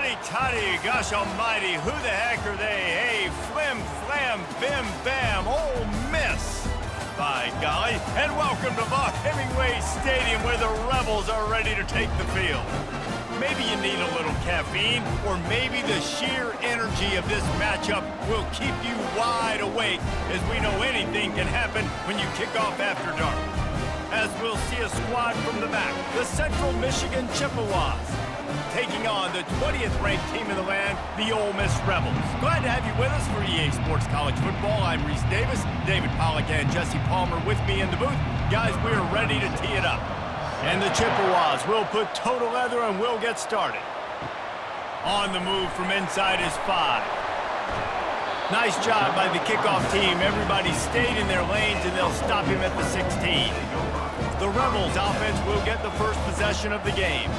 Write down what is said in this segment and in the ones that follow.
Howdy-toddy, gosh almighty, who the heck are they? Hey, flim, flam, bim, bam, Ole Miss. By golly, and welcome to Buck Hemingway Stadium where the Rebels are ready to take the field. Maybe you need a little caffeine, or maybe the sheer energy of this matchup will keep you wide awake, as we know anything can happen when you kick off after dark. As we'll see a squad from the back, the Central Michigan Chippewas, taking on the 20th ranked team in the land, the Ole Miss Rebels. Glad to have you with us for EA Sports College Football. I'm Reese Davis, David Pollack and Jesse Palmer with me in the booth. Guys, we are ready to tee it up. And the Chippewas will put total leather and we'll get started. On the move from inside is 5. Nice job by the kickoff team. Everybody stayed in their lanes and they'll stop him at the 16. The Rebels offense will get the first possession of the game.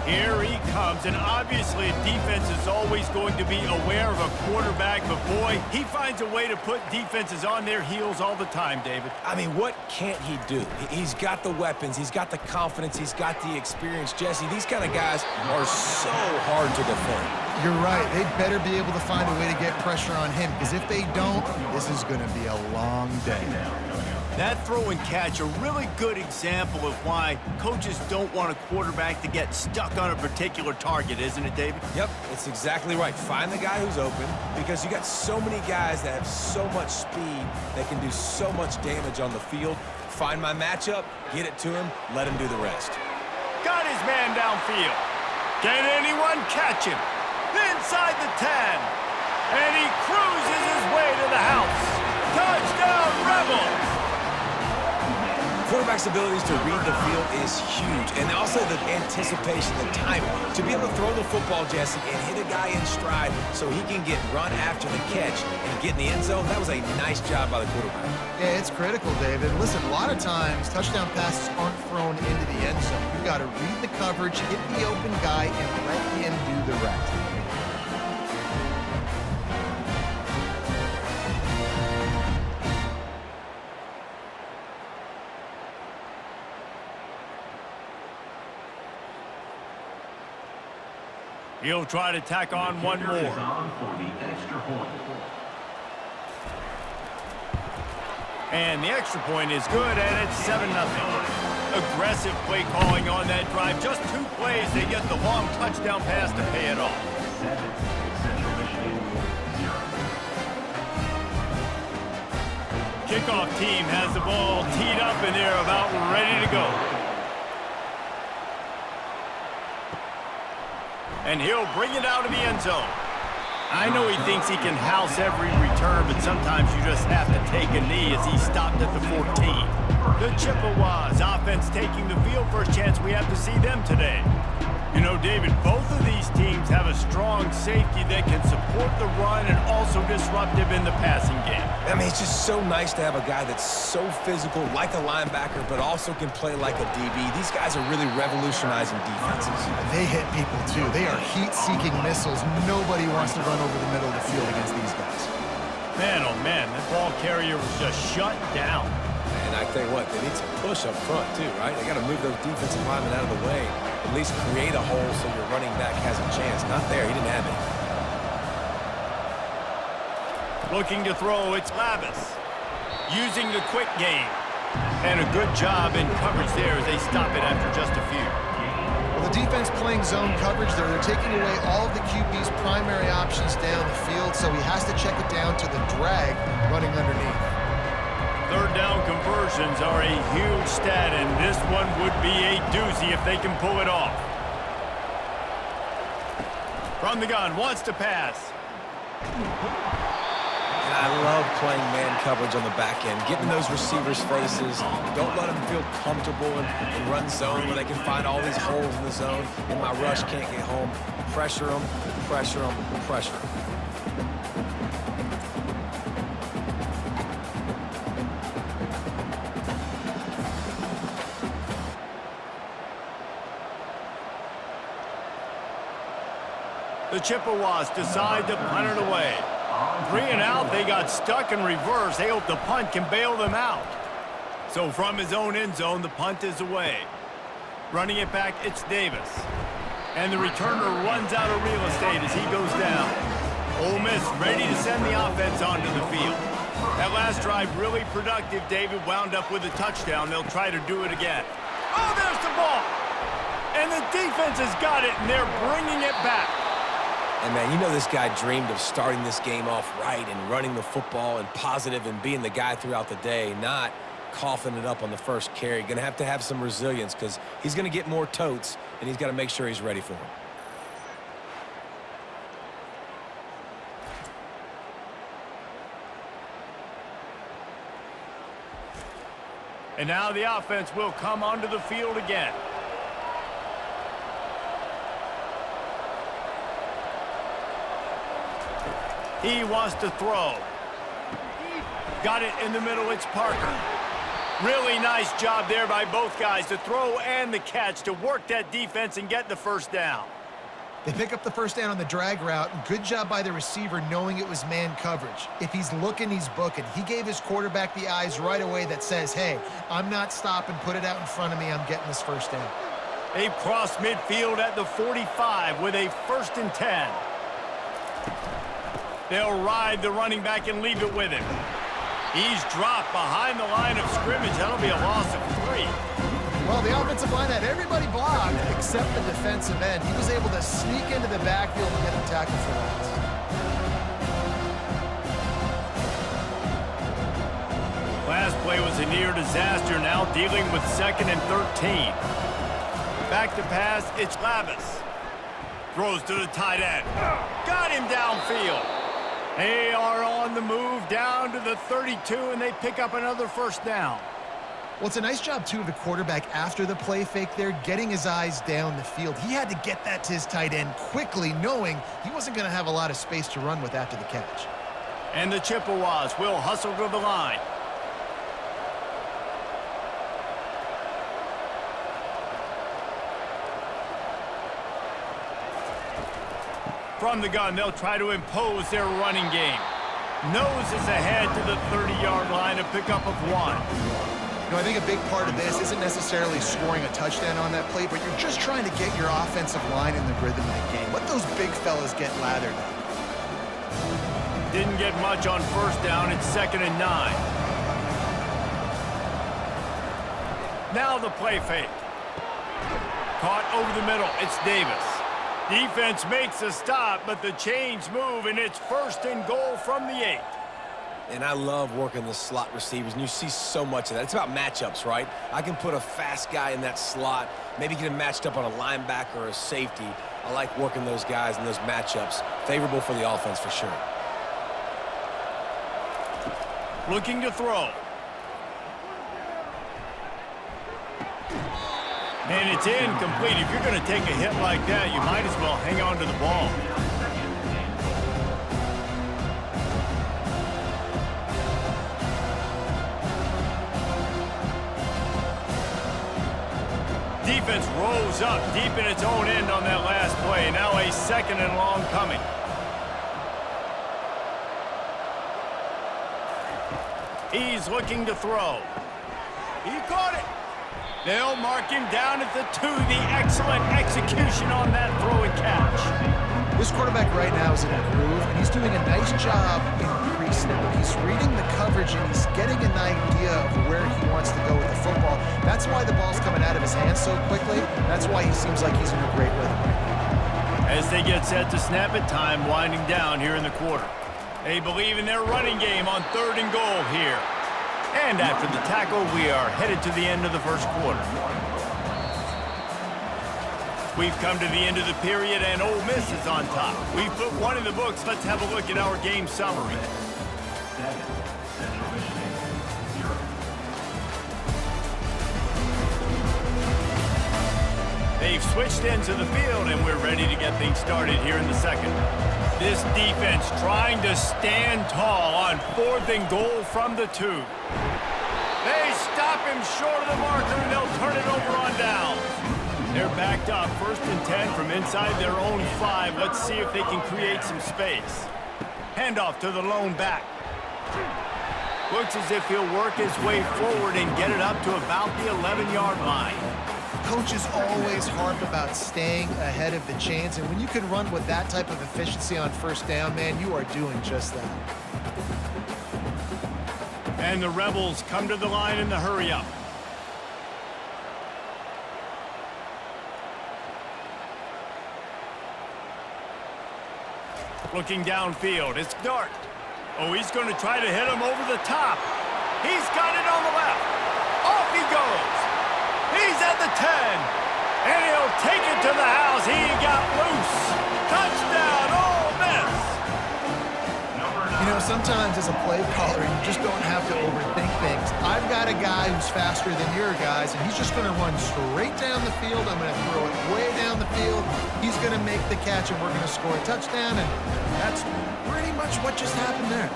Here he comes, and obviously defense is always going to be aware of a quarterback, but boy, he finds a way to put defenses on their heels all the time, David. I mean, what can't he do? He's got the weapons, he's got the confidence, he's got the experience. Jesse, these kind of guys are so hard to defend. You're right. They better be able to find a way to get pressure on him, because if they don't, this is going to be a long day. That throw and catch, a really good example of why coaches don't want a quarterback to get stuck on a particular target, isn't it, David? Yep, it's exactly right. Find the guy who's open, because you got so many guys that have so much speed that can do so much damage on the field. Find my matchup, get it to him, let him do the rest. Got his man downfield. Can anyone catch him? Inside the 10. And he cruises his way to the house. Touchdown, Rebels! Quarterback's abilities to read the field is huge, and also the anticipation, the timing. To be able to throw the football, Jesse, and hit a guy in stride so he can get run after the catch and get in the end zone, that was a nice job by the quarterback. Yeah, it's critical, David. Listen, a lot of times, touchdown passes aren't thrown into the end zone. You've got to read the coverage, hit the open guy, and let him do the rest. He'll try to tack on one more. And the extra point is good, and it's 7-0. Aggressive play calling on that drive. Just 2 plays, they get the long touchdown pass to pay it off. Kickoff team has the ball teed up, and they're about ready to go. And he'll bring it out of the end zone. I know he thinks he can house every return, but sometimes you just have to take a knee as he stopped at the 14. The Chippewas offense taking the field. First chance we have to see them today. You know, David, both of these teams have a strong safety that can support the run and also disruptive in the passing game. I mean, it's just so nice to have a guy that's so physical, like a linebacker, but also can play like a DB. These guys are really revolutionizing defenses. They hit people, too. They are heat-seeking missiles. Nobody wants to run over the middle of the field against these guys. Man, oh man, that ball carrier was just shut down. And I tell you what, they need some push up front, too, right? They got to move those defensive linemen out of the way. At least create a hole so your running back has a chance. Not there. He didn't have it. Looking to throw, it's Lavis. Using the quick game. And a good job in coverage there as they stop it after just a few. Well, the defense playing zone coverage there. They're taking away all of the QB's primary options down the field, so he has to check it down to the drag running underneath. Third down conversions are a huge stat, and this one would be a doozy if they can pull it off. From the gun, wants to pass. And I love playing man coverage on the back end, getting those receivers' faces. Don't let them feel comfortable in run zone where they can find all these holes in the zone, and my rush can't get home. Pressure them, pressure them, pressure them. The Chippewas decide to punt it away. 3 and out, they got stuck in reverse. They hope the punt can bail them out. So from his own end zone, the punt is away. Running it back, it's Davis. And the returner runs out of real estate as he goes down. Ole Miss ready to send the offense onto the field. That last drive really productive. David wound up with a touchdown. They'll try to do it again. Oh, there's the ball. And the defense has got it, and they're bringing it back. And, man, you know this guy dreamed of starting this game off right and running the football and positive and being the guy throughout the day, not coughing it up on the first carry. Going to have some resilience because he's going to get more totes, and he's got to make sure he's ready for them. And now the offense will come onto the field again. He wants to throw. Got it in the middle. It's Parker. Really nice job there by both guys, the throw and the catch, to work that defense and get the first down. They pick up the first down on the drag route. Good job by the receiver knowing it was man coverage. If he's looking, he's booking. He gave his quarterback the eyes right away that says, hey, I'm not stopping. Put it out in front of me. I'm getting this first down. They've crossed midfield at the 45 with a 1st and 10. They'll ride the running back and leave it with him. He's dropped behind the line of scrimmage. That'll be a loss of 3. Well, the offensive line had everybody blocked except the defensive end. He was able to sneak into the backfield and get the tackle for loss. Last play was a near disaster, now dealing with 2nd and 13. Back to pass, it's Lavis. Throws to the tight end. Got him downfield. They are on the move down to the 32, and they pick up another first down. Well, it's a nice job, too, of the quarterback after the play fake there, getting his eyes down the field. He had to get that to his tight end quickly, knowing he wasn't going to have a lot of space to run with after the catch. And the Chippewas will hustle to the line. From the gun, they'll try to impose their running game. Noses ahead to the 30-yard line, a pickup of 1. You know, I think a big part of this isn't necessarily scoring a touchdown on that play, but you're just trying to get your offensive line in the rhythm of the game. Let those big fellas get lathered up. Didn't get much on first down. It's 2nd and 9. Now the play fake. Caught over the middle. It's Davis. Defense makes a stop, but the chains move, and it's 1st and goal from the 8. And I love working the slot receivers, and you see so much of that. It's about matchups, right? I can put a fast guy in that slot, maybe get him matched up on a linebacker or a safety. I like working those guys in those matchups. Favorable for the offense for sure. Looking to throw. And it's incomplete. If you're going to take a hit like that, you might as well hang on to the ball. Defense rolls up deep in its own end on that last play. Now a 2nd and long coming. He's looking to throw. He caught it. They'll mark him down at the 2. The excellent execution on that throw and catch. This quarterback right now is in a groove, and he's doing a nice job in pre-snap. He's reading the coverage, and he's getting an idea of where he wants to go with the football. That's why the ball's coming out of his hands so quickly. That's why he seems like he's in a great rhythm right now. As they get set to snap it, time winding down here in the quarter. They believe in their running game on 3rd and goal here. And after the tackle, we are headed to the end of the first quarter. We've come to the end of the period, and Ole Miss is on top. We've put 1 in the books. Let's have a look at our game summary. They've switched into the field, and we're ready to get things started here in the second. This defense trying to stand tall on 4th and goal from the 2. They stop him short of the marker, and they'll turn it over on downs. They're backed up, 1st and 10 from inside their own 5. Let's see if they can create some space. Handoff to the lone back. Looks as if he'll work his way forward and get it up to about the 11-yard line. coaches always harp about staying ahead of the chains, and when you can run with that type of efficiency on first down, man, you are doing just that. And the Rebels come to the line in the hurry-up. Looking downfield, it's Dart. Oh, he's going to try to hit him over the top. He's got it on the left. Off he goes. He's at the 10. And he'll take it to the house. He got loose. Touchdown, Ole Miss. You know, sometimes as a play caller, you just don't have to overthink things. I've got a guy who's faster than your guys, and he's just going to run straight down the field. I'm going to throw it way down the field. He's going to make the catch, and we're going to score a touchdown, and that's pretty much what just happened there.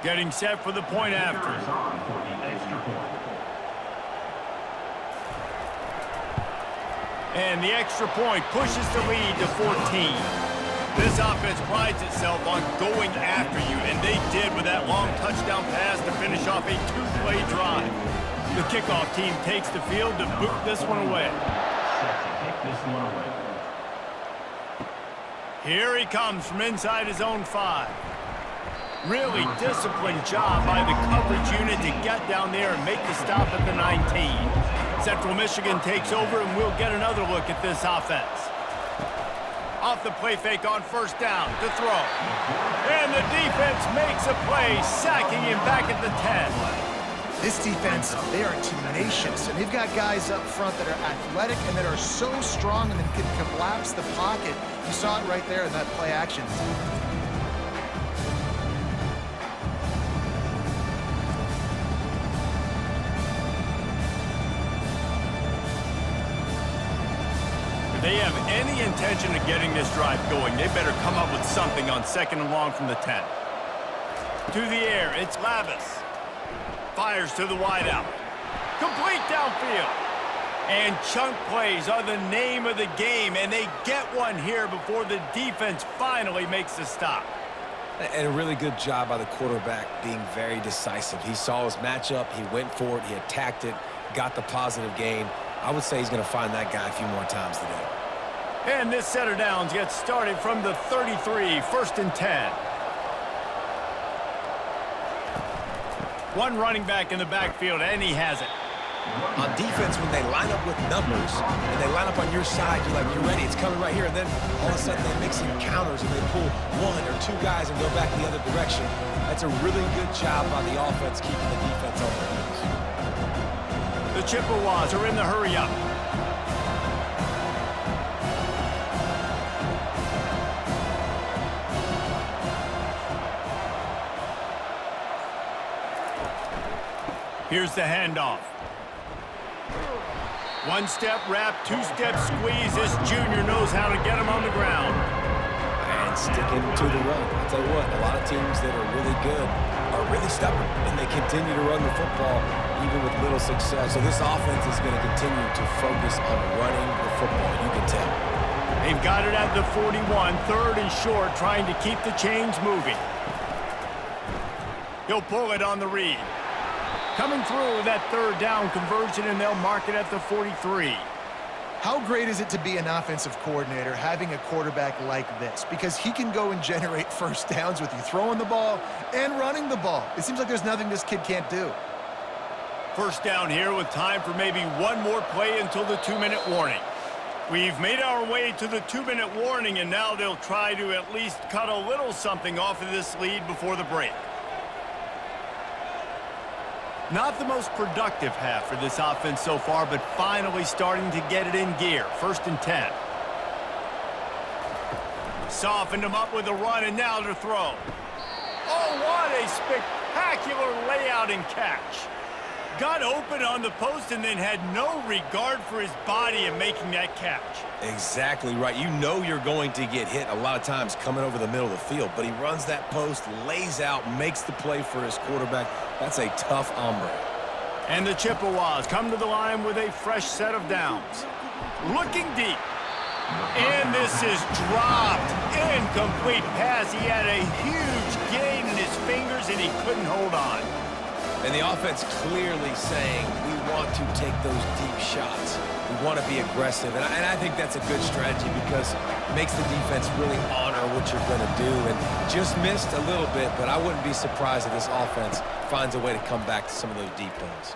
Getting set for the point after. And the extra point pushes the lead to 14. This offense prides itself on going after you, and they did with that long touchdown pass to finish off a two-play drive. The kickoff team takes the field to boot this one away. Here he comes from inside his own 5. Really disciplined job by the coverage unit to get down there and make the stop at the 19. Central Michigan takes over, and we'll get another look at this offense. Off the play fake on first down to throw. And the defense makes a play, sacking him back at the 10. This defense, they are tenacious, and they've got guys up front that are athletic and that are so strong and then can collapse the pocket. You saw it right there in that play action. If they have any intention of getting this drive going, they better come up with something on second and long from the 10. To the air, it's Lavis. Fires to the wideout. Complete downfield. And chunk plays are the name of the game, and they get one here before the defense finally makes the stop. And a really good job by the quarterback being very decisive. He saw his matchup, he went for it, he attacked it, got the positive gain. I would say he's going to find that guy a few more times today. And this set of downs gets started from the 33, first and 10. One running back in the backfield, and he has it. On defense, when they line up with numbers and they line up on your side, you're like, you're ready, it's coming right here. And then all of a sudden they mix in counters and they pull one or two guys and go back the other direction. That's a really good job by the offense keeping the defense on their heels. The Chippewas are in the hurry-up. Here's the handoff. One-step wrap, two-step squeeze. This junior knows how to get him on the ground. And sticking to the run. I'll tell you what, a lot of teams that are really good are really stubborn, and they continue to run the football even with little success. So this offense is going to continue to focus on running the football. You can tell. They've got it at the 41, third and short, trying to keep the chains moving. He'll pull it on the read. Coming through that third down conversion, and they'll mark it at the 43. How great is it to be an offensive coordinator having a quarterback like this? Because he can go and generate first downs with you throwing the ball and running the ball. It seems like there's nothing this kid can't do. First down here with time for maybe one more play until the 2-minute warning. We've made our way to the 2-minute warning, and now they'll try to at least cut a little something off of this lead before the break. Not the most productive half for this offense so far, but finally starting to get it in gear. First and 10. Softened him up with a run, and now to throw. Oh, what a spectacular layout and catch. Got open on the post and then had no regard for his body in making that catch. Exactly right. You know you're going to get hit a lot of times coming over the middle of the field, but he runs that post, lays out, makes the play for his quarterback. That's a tough hombre. And the Chippewas come to the line with a fresh set of downs. Looking deep. And this is dropped. Incomplete pass. He had a huge gain in his fingers and he couldn't hold on. And the offense clearly saying, we want to take those deep shots. We want to be aggressive. And I think that's a good strategy because it makes the defense really honor what you're going to do. And just missed a little bit, but I wouldn't be surprised if this offense finds a way to come back to some of those deep ones.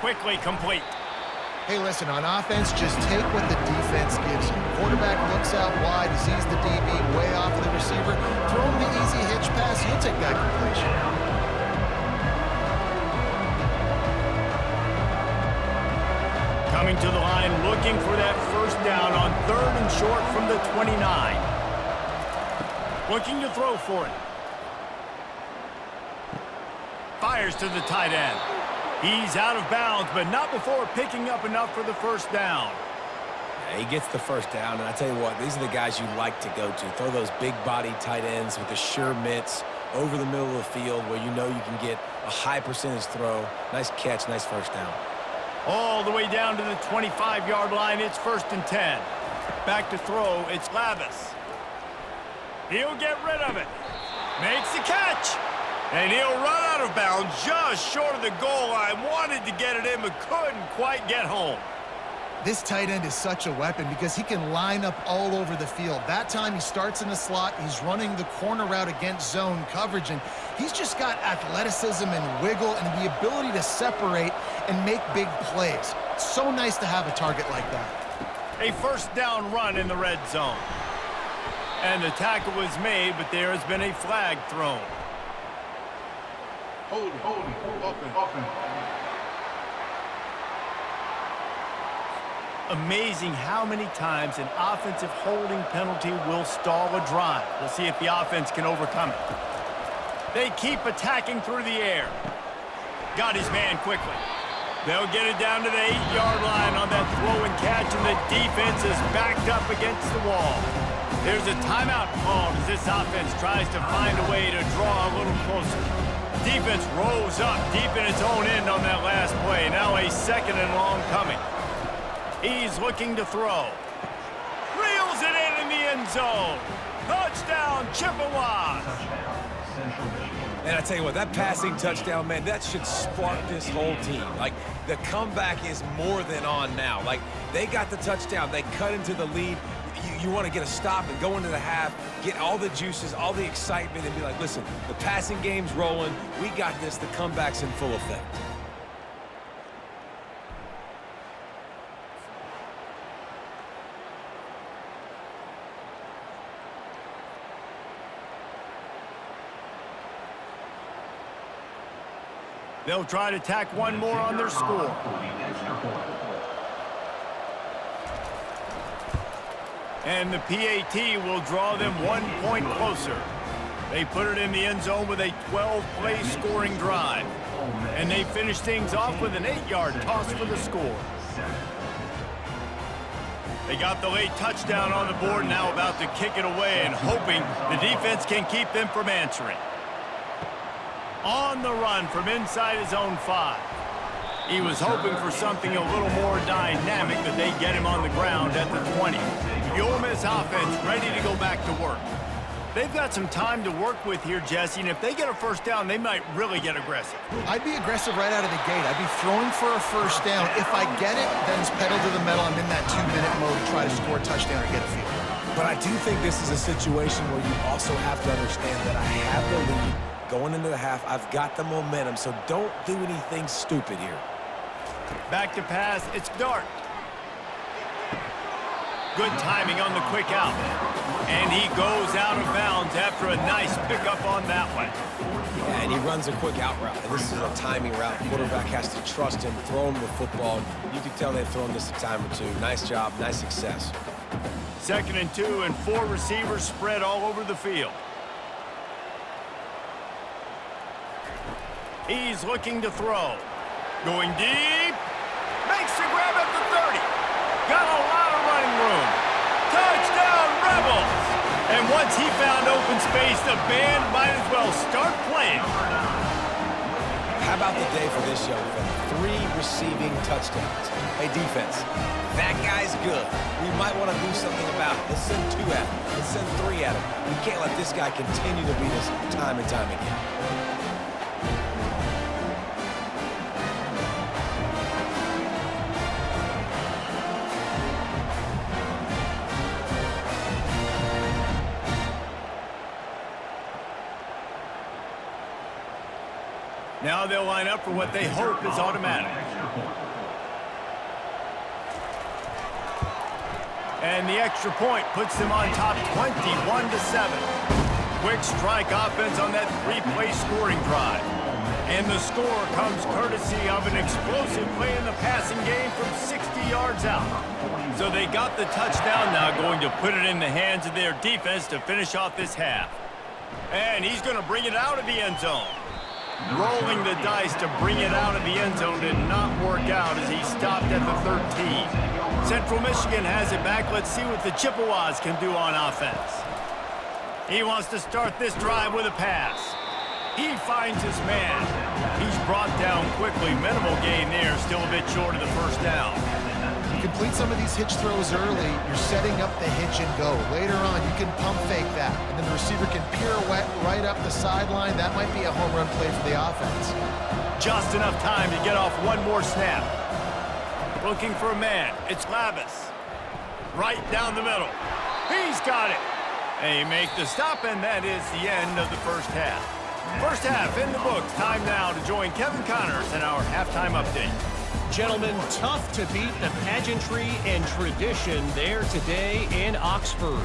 Quickly complete. Hey, listen, on offense, just take what the defense gives you. Quarterback looks out wide, he sees the DB way off of the receiver. Throw him the easy hitch pass, he'll take that completion. Coming to the line, looking for that first down on 3rd and short from the 29. Looking to throw for it. Fires to the tight end. He's out of bounds, but not before picking up enough for the first down. Yeah, he gets the first down, and I tell you what, these are the guys you like to go to. Throw those big-body tight ends with the sure mitts over the middle of the field where you know you can get a high percentage throw. Nice catch, nice first down. All the way down to the 25-yard line, it's 1st and 10. Back to throw, it's Lavis. He'll get rid of it. Makes the catch. And he'll run out of bounds just short of the goal line. Wanted to get it in, but couldn't quite get home. This tight end is such a weapon because he can line up all over the field. That time he starts in the slot, he's running the corner route against zone coverage, and he's just got athleticism and wiggle and the ability to separate and make big plays. It's so nice to have a target like that. A first down run in the red zone. And the tackle was made, but there has been a flag thrown. Hold open. Amazing how many times an offensive holding penalty will stall a drive. We'll see if the offense can overcome it. They keep attacking through the air. Got his man quickly. They'll get it down to the 8-yard line on that throw and catch, and the defense is backed up against the wall. There's a timeout called as this offense tries to find a way to draw a little closer. Defense rolls up deep in its own end on that last play. Now a 2nd and long coming. He's looking to throw. Reels it in the end zone. Touchdown, Chippewas. And I tell you what, that passing touchdown, man, that should spark this whole team. Like, the comeback is more than on now. Like, they got the touchdown. They cut into the lead. You want to get a stop and go into the half, get all the juices, all the excitement, and be like, listen, the passing game's rolling. We got this. The comeback's in full effect. They'll try to tack one more on their score. And the PAT will draw them 1 point closer. They put it in the end zone with a 12-play scoring drive. And they finish things off with an 8-yard toss for the score. They got the late touchdown on the board, now about to kick it away and hoping the defense can keep them from answering. On the run from inside his own 5. He was hoping for something a little more dynamic, but they get him on the ground at the 20. The Ole Miss offense ready to go back to work. They've got some time to work with here, Jesse, and if they get a first down, they might really get aggressive. I'd be aggressive right out of the gate. I'd be throwing for a first down. If I get it, then it's pedal to the metal. I'm in that 2-minute mode to try to score a touchdown or get a field. But I do think this is a situation where you also have to understand that I have the lead going into the half. I've got the momentum, so don't do anything stupid here. Back to pass, it's Dart. Good timing on the quick out. And he goes out of bounds after a nice pickup on that one. Yeah, and he runs a quick out route. And this is a timing route. The quarterback has to trust him, throw him the football. You can tell they've thrown this a time or two. Nice job, nice success. 2nd and 2, and 4 receivers spread all over the field. He's looking to throw. Going deep. Makes the grab at the 30. Got a lot of running room. Touchdown, Rebels! And once he found open space, the band might as well start playing. How about the day for this young fella? 3 receiving touchdowns. Hey, defense, that guy's good. We might want to do something about it. Let's send 2 at him. Let's send 3 at him. We can't let this guy continue to beat us time and time again. Now they'll line up for what they hope is automatic. And the extra point puts them on top 21-7. Quick strike offense on that 3-play scoring drive. And the score comes courtesy of an explosive play in the passing game from 60 yards out. So they got the touchdown, now going to put it in the hands of their defense to finish off this half. And he's going to bring it out of the end zone. Rolling the dice to bring it out of the end zone did not work out as he stopped at the 13. Central Michigan has it back. Let's see what the Chippewas can do on offense. He wants to start this drive with a pass. He finds his man. He's brought down quickly. Minimal gain there, still a bit short of the first down. Complete some of these hitch throws early, you're setting up the hitch and go. Later on, you can pump fake that, and then the receiver can pirouette right up the sideline. That might be a home run play for the offense. Just enough time to get off one more snap. Looking for a man. It's Lavis. Right down the middle. He's got it. They make the stop, and that is the end of the first half. First half in the books. Time now to join Kevin Connors in our halftime update. Gentlemen, tough to beat the pageantry and tradition there today in Oxford.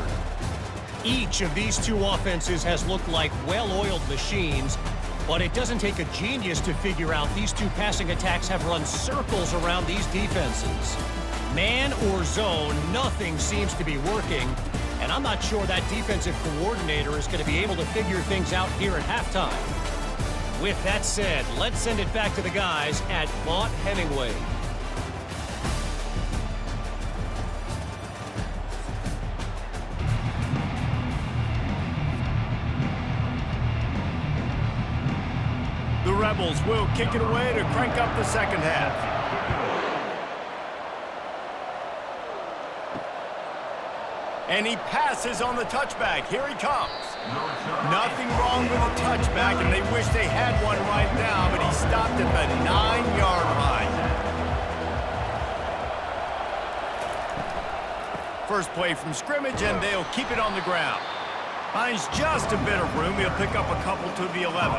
Each of these 2 offenses has looked like well-oiled machines, but it doesn't take a genius to figure out these 2 passing attacks have run circles around these defenses. Man or zone, nothing seems to be working, and I'm not sure that defensive coordinator is going to be able to figure things out here at halftime. With that said, let's send it back to the guys at Vaught Hemingway. The Rebels will kick it away to crank up the second half. And he passes on the touchback. Here he comes. Nothing wrong with the touchback, and they wish they had one right now, but he stopped at the 9-yard line. First play from scrimmage, and they'll keep it on the ground. Finds just a bit of room. He'll pick up a couple to the 11.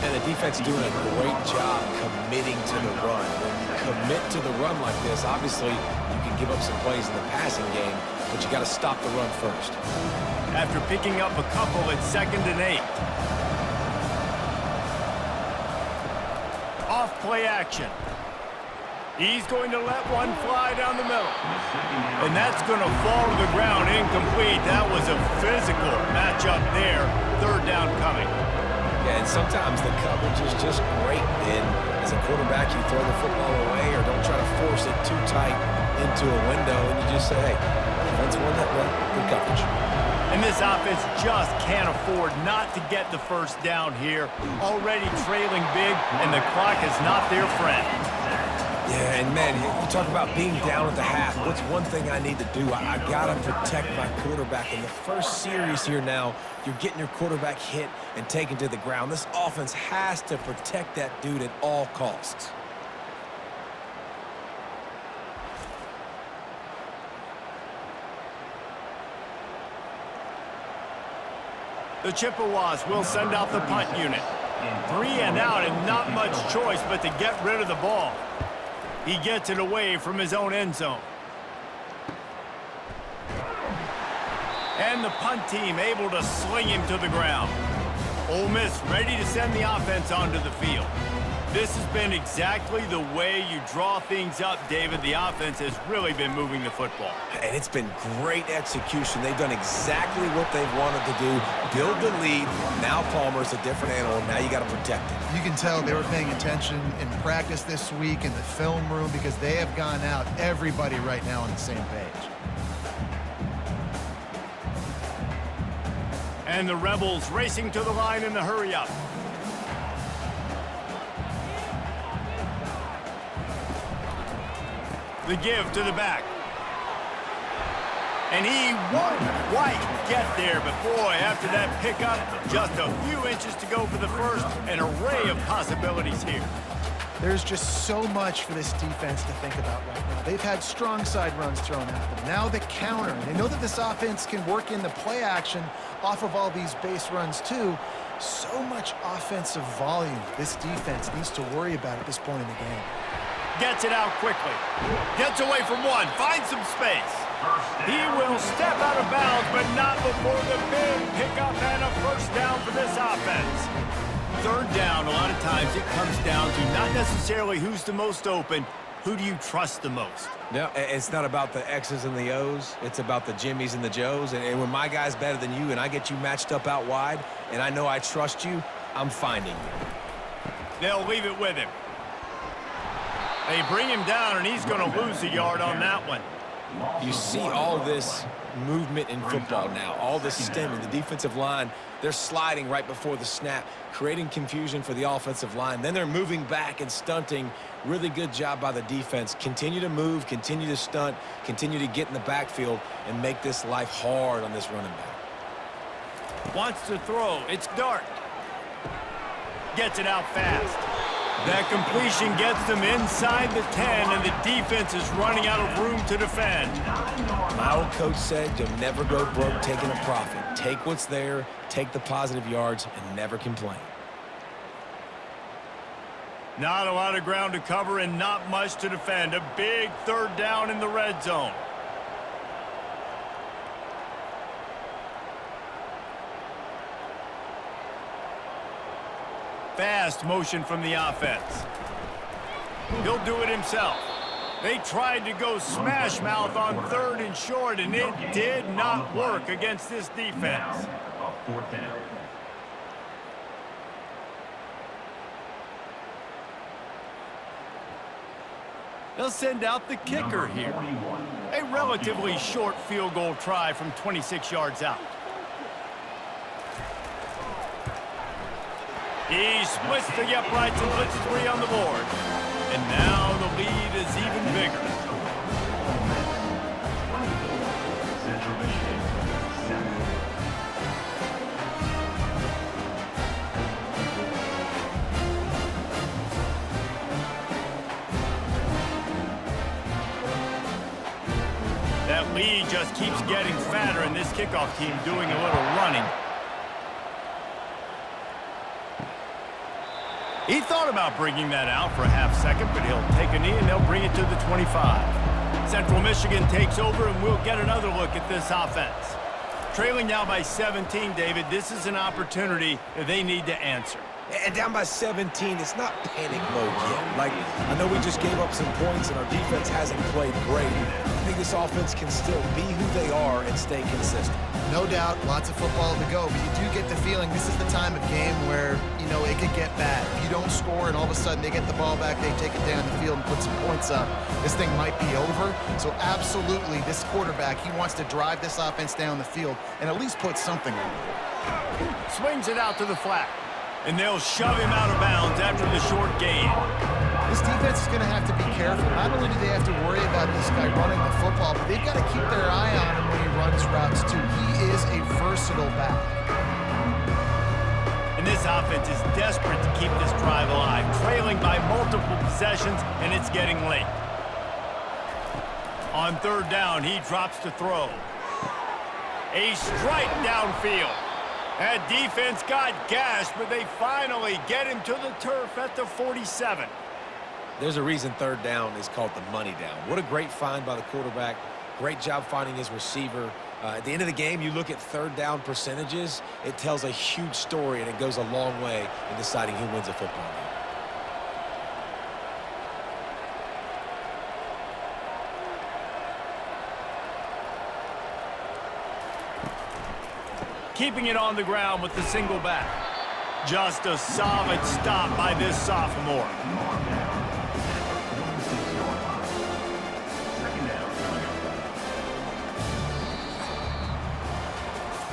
And the defense doing a great job committing to the run. When you commit to the run like this, obviously you can give up some plays in the passing game, but you got to stop the run first. After picking up a couple, it's 2nd and 8. Off play action. He's going to let one fly down the middle. And that's going to fall to the ground incomplete. That was a physical matchup there. 3rd down coming. Yeah, and sometimes the coverage is just great. And as a quarterback, you throw the football away or don't try to force it too tight into a window, and you just say, hey, defense won that one. Good coverage. And this offense just can't afford not to get the first down here. Already trailing big, and the clock is not their friend. Yeah, and man, you talk about being down at the half. What's one thing I need to do? I got to protect my quarterback. In the first series here now, you're getting your quarterback hit and taken to the ground. This offense has to protect that dude at all costs. The Chippewas will send out the punt unit. 3 and out, and not much choice but to get rid of the ball. He gets it away from his own end zone. And the punt team able to sling him to the ground. Ole Miss ready to send the offense onto the field. This has been exactly the way you draw things up, David. The offense has really been moving the football. And it's been great execution. They've done exactly what they've wanted to do. Build the lead. Now Palmer's a different animal. Now you got to protect it. You can tell they were paying attention in practice this week in the film room because they have gone out, everybody right now on the same page. And the Rebels racing to the line in the hurry-up. The give to the back. And he won't quite get there, but boy, after that pickup, just a few inches to go for the first. An array of possibilities here. There's just so much for this defense to think about right now. They've had strong side runs thrown at them. Now the counter. They know that this offense can work in the play action off of all these base runs too. So much offensive volume this defense needs to worry about at this point in the game. Gets it out quickly. Gets away from one. Finds some space. He will step out of bounds, but not before the big pickup and a first down for this offense. Third down, a lot of times it comes down to not necessarily who's the most open, who do you trust the most? No, it's not about the X's and the O's. It's about the Jimmies and the Joes. And when my guy's better than you and I get you matched up out wide, and I know I trust you, I'm finding you. They'll leave it with him. They bring him down, and he's going to lose a yard on that one. You see all this movement in football now, all this stemming. The defensive line, they're sliding right before the snap, creating confusion for the offensive line. Then they're moving back and stunting. Really good job by the defense. Continue to move, continue to stunt, continue to get in the backfield and make this life hard on this running back. Wants to throw. It's Dart. Gets it out fast. That completion gets them inside the 10, and the defense is running out of room to defend. My old coach said you'll never go broke taking a profit. Take what's there, take the positive yards, and never complain. Not a lot of ground to cover and not much to defend. A big third down in the red zone. Fast motion from the offense. He'll do it himself. They tried to go smash mouth on 3rd and short, and it did not work against this defense. They'll send out the kicker here. A relatively short field goal try from 26 yards out. He splits the uprights and puts 3 on the board. And now the lead is even bigger. That lead just keeps getting fatter, and this kickoff team doing a little running. He thought about bringing that out for a half second, but he'll take a knee and they'll bring it to the 25. Central Michigan takes over, and we'll get another look at this offense. Trailing now by 17, David, this is an opportunity that they need to answer. And down by 17, it's not panic mode yet. Like, I know we just gave up some points and our defense hasn't played great. I think this offense can still be who they are and stay consistent. No doubt, lots of football to go, but you do get the feeling this is the time of game where, you know, it could get bad. If you don't score and all of a sudden they get the ball back, they take it down the field and put some points up, this thing might be over. So absolutely, this quarterback, he wants to drive this offense down the field and at least put something on it. Swings it out to the flat, and they'll shove him out of bounds after the short gain. This defense is going to have to be careful. Not only do they have to worry about this guy running the football, but they've got to keep their eye on him when he runs routes too. He is a versatile back. And this offense is desperate to keep this drive alive, trailing by multiple possessions, and it's getting late. On 3rd down, he drops to throw. A strike downfield. That defense got gashed, but they finally get him to the turf at the 47. There's a reason 3rd down is called the money down. What a great find by the quarterback. Great job finding his receiver. At the end of the game, you look at 3rd down percentages. It tells a huge story, and it goes a long way in deciding who wins a football game. keeping it on the ground with the single back. Just a solid stop by this sophomore.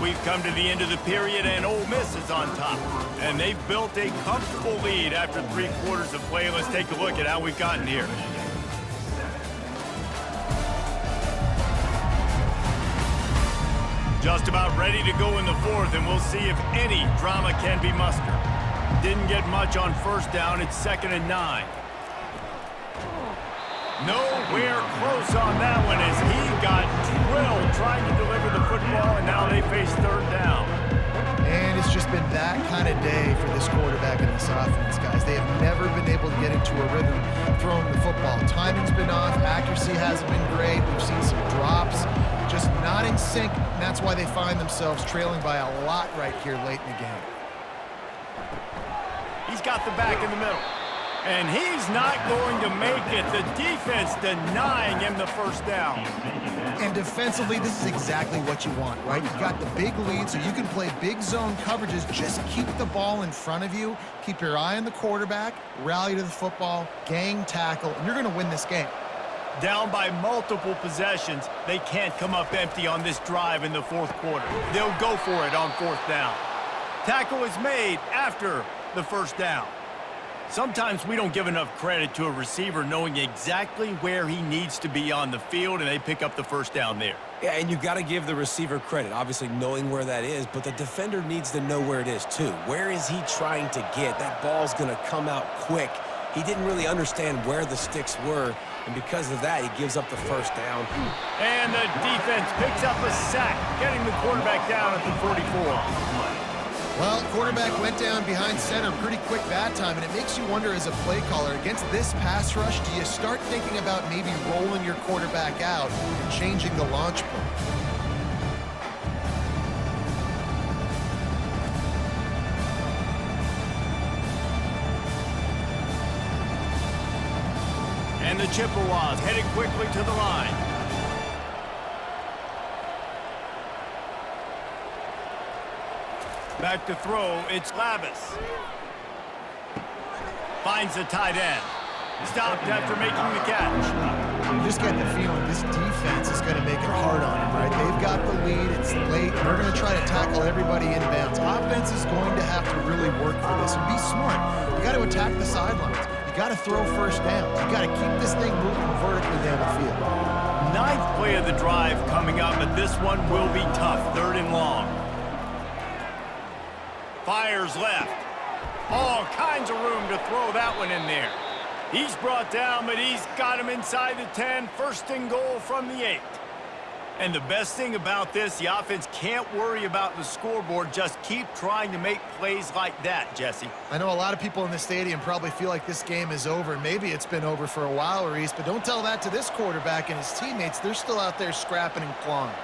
We've come to the end of the period, and Ole Miss is on top. And they've built a comfortable lead after 3 quarters of play. Let's take a look at how we've gotten here. Just about ready to go in the 4th, and we'll see if any drama can be mustered. Didn't get much on first down. It's 2nd and 9. Nowhere close on that one as he got drilled trying to deliver the football, and now they face 3rd down. And it's just been that kind of day for this quarterback and this offense, guys. They have never been able to get into a rhythm throwing the football. Timing's been off. Accuracy hasn't been great. We've seen some drops. Just not in sync, and that's why they find themselves trailing by a lot right here late in the game. He's got the back in the middle. And he's not going to make it. The defense denying him the first down. And defensively, this is exactly what you want, right? You've got the big lead, so you can play big zone coverages. Just keep the ball in front of you. Keep your eye on the quarterback. Rally to the football. Gang tackle. And you're going to win this game. Down by multiple possessions. They can't come up empty on this drive in the 4th quarter. They'll go for it on 4th down. Tackle is made after the first down. Sometimes we don't give enough credit to a receiver knowing exactly where he needs to be on the field, and they pick up the first down there. Yeah, and you got to give the receiver credit, obviously knowing where that is, but the defender needs to know where it is too. Where is he trying to get? That ball's going to come out quick. He didn't really understand where the sticks were, and because of that, he gives up the first down. And the defense picks up a sack, getting the quarterback down at the 44. Well, quarterback went down behind center pretty quick that time, and it makes you wonder as a play caller, against this pass rush, do you start thinking about maybe rolling your quarterback out and changing the launch point? And the Chippewas heading quickly to the line. Back to throw, it's Lavis. Finds the tight end. Stopped after making the catch. You just get the feeling this defense is going to make it hard on him, right? They've got the lead, it's late, and they're going to try to tackle everybody inbounds. Offense is going to have to really work for this and be smart. You got to attack the sidelines. You got to throw first downs. You got to keep this thing moving vertically down the field. 9th play of the drive coming up, but this one will be tough. 3rd and long. Fires left. All kinds of room to throw that one in there. He's brought down, but he's got him inside the 10. 1st and goal from the 8. And the best thing about this, the offense can't worry about the scoreboard. Just keep trying to make plays like that, Jesse. I know a lot of people in the stadium probably feel like this game is over. Maybe it's been over for a while, Reese, but don't tell that to this quarterback and his teammates. They're still out there scrapping and clawing.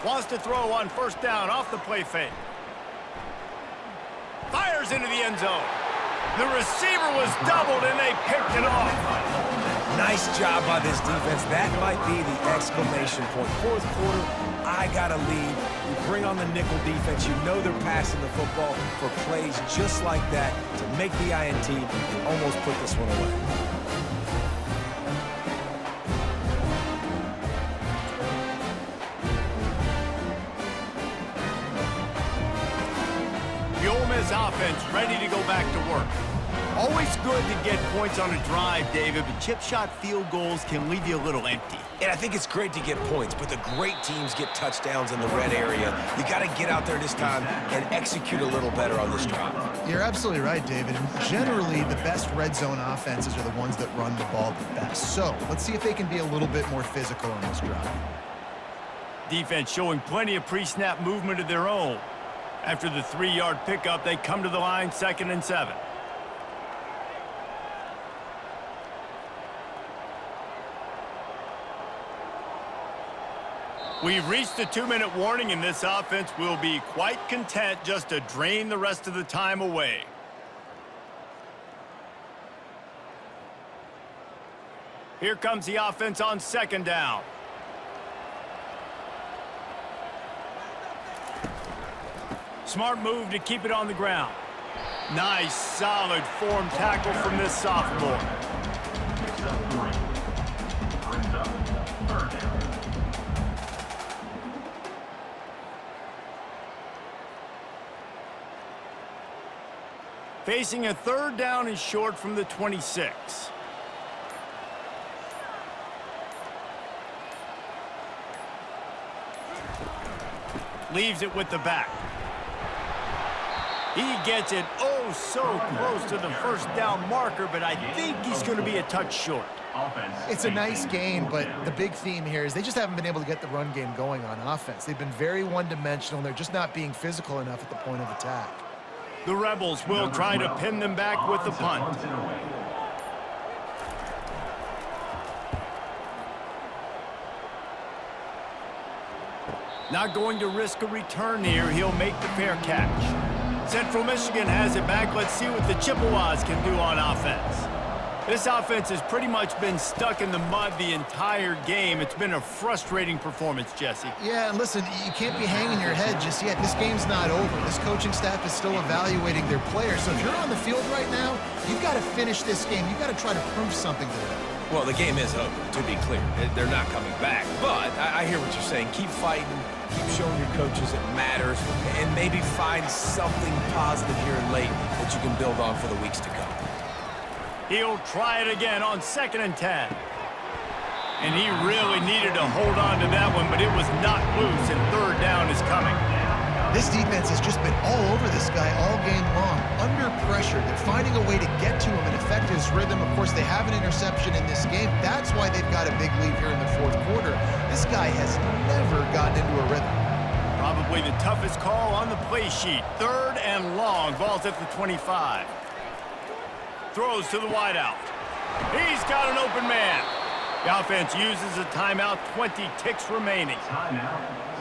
Wants to throw on 1st down off the play fake. Fires into the end zone. The receiver was doubled, and they picked it off. Nice job by this defense. That might be the exclamation point. 4th quarter, I got a lead. You bring on the nickel defense. You know they're passing the football for plays just like that to make the INT and almost put this one away. The Ole Miss offense ready to go back to work. Always good to get points on a drive, David, but chip shot field goals can leave you a little empty. And I think it's great to get points, but the great teams get touchdowns in the red area. You got to get out there this time and execute a little better on this drive. You're absolutely right, David. Generally, the best red zone offenses are the ones that run the ball the best. So let's see if they can be a little bit more physical on this drive. Defense showing plenty of pre-snap movement of their own. After the 3-yard pickup, they come to the line, 2nd and 7. We've reached the 2-minute warning, and this offense will be quite content just to drain the rest of the time away. Here comes the offense on 2nd down. Smart move to keep it on the ground. Nice, solid form tackle from this sophomore. Facing a 3rd down and short from the 26. Leaves it with the back. He gets it oh so close to the 1st down marker, but I think he's going to be a touch short. It's a nice gain, but the big theme here is they just haven't been able to get the run game going on offense. They've been very one-dimensional, and they're just not being physical enough at the point of attack. The Rebels will try to pin them back with the punt. Not going to risk a return here. He'll make the fair catch. Central Michigan has it back. Let's see what the Chippewas can do on offense. This offense has pretty much been stuck in the mud the entire game. It's been a frustrating performance, Jesse. Yeah, and listen, you can't be hanging your head just yet. This game's not over. This coaching staff is still evaluating their players. So if you're on the field right now, you've got to finish this game. You've got to try to prove something to them. Well, the game is over, to be clear. They're not coming back. But I hear what you're saying. Keep fighting. Keep showing your coaches it matters. And maybe find something positive here late that you can build on for the weeks to come. He'll try it again on 2nd and 10. And he really needed to hold on to that one, but it was not loose, and 3rd down is coming. This defense has just been all over this guy all game long. Under pressure, they're finding a way to get to him and affect his rhythm. Of course, they have an interception in this game. That's why they've got a big lead here in the 4th quarter. This guy has never gotten into a rhythm. Probably the toughest call on the play sheet. 3rd and long. Ball's at the 25. Throws to the wideout. He's got an open man. The offense uses a timeout, 20 ticks remaining.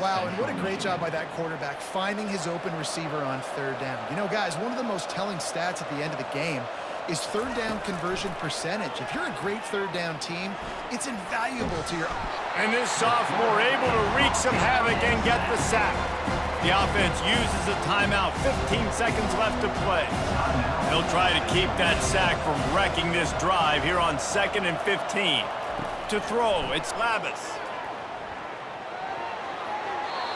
Wow, and what a great job by that quarterback finding his open receiver on 3rd down. You know, guys, one of the most telling stats at the end of the game is 3rd down conversion percentage. If you're a great 3rd down team, it's invaluable to your... And this sophomore able to wreak some havoc and get the sack. The offense uses a timeout, 15 seconds left to play. They'll try to keep that sack from wrecking this drive here on 2nd and 15. To throw, it's Lavis.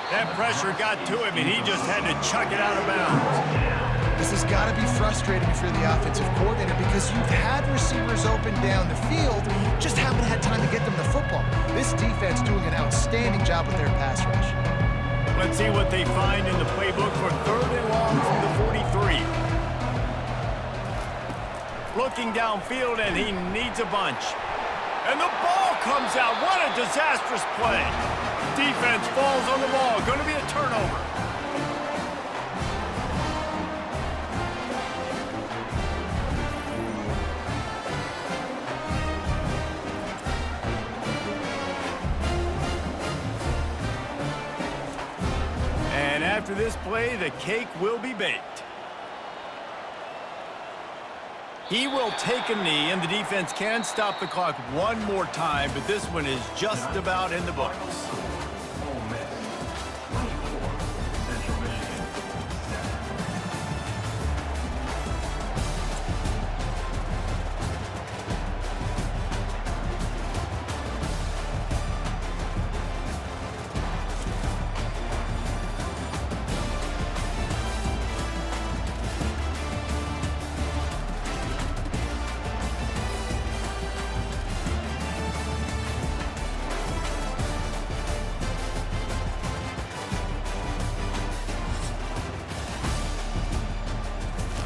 That pressure got to him, and he just had to chuck it out of bounds. This has got to be frustrating for the offensive coordinator because you've had receivers open down the field, just haven't had time to get them the football. This defense doing an outstanding job with their pass rush. Let's see what they find in the playbook for 3rd and long from the 43. Looking downfield, and he needs a bunch. And the ball comes out. What a disastrous play. Defense falls on the ball. Going to be a turnover. And after this play, the cake will be baked. He will take a knee, and the defense can stop the clock one more time, but this one is just about in the books.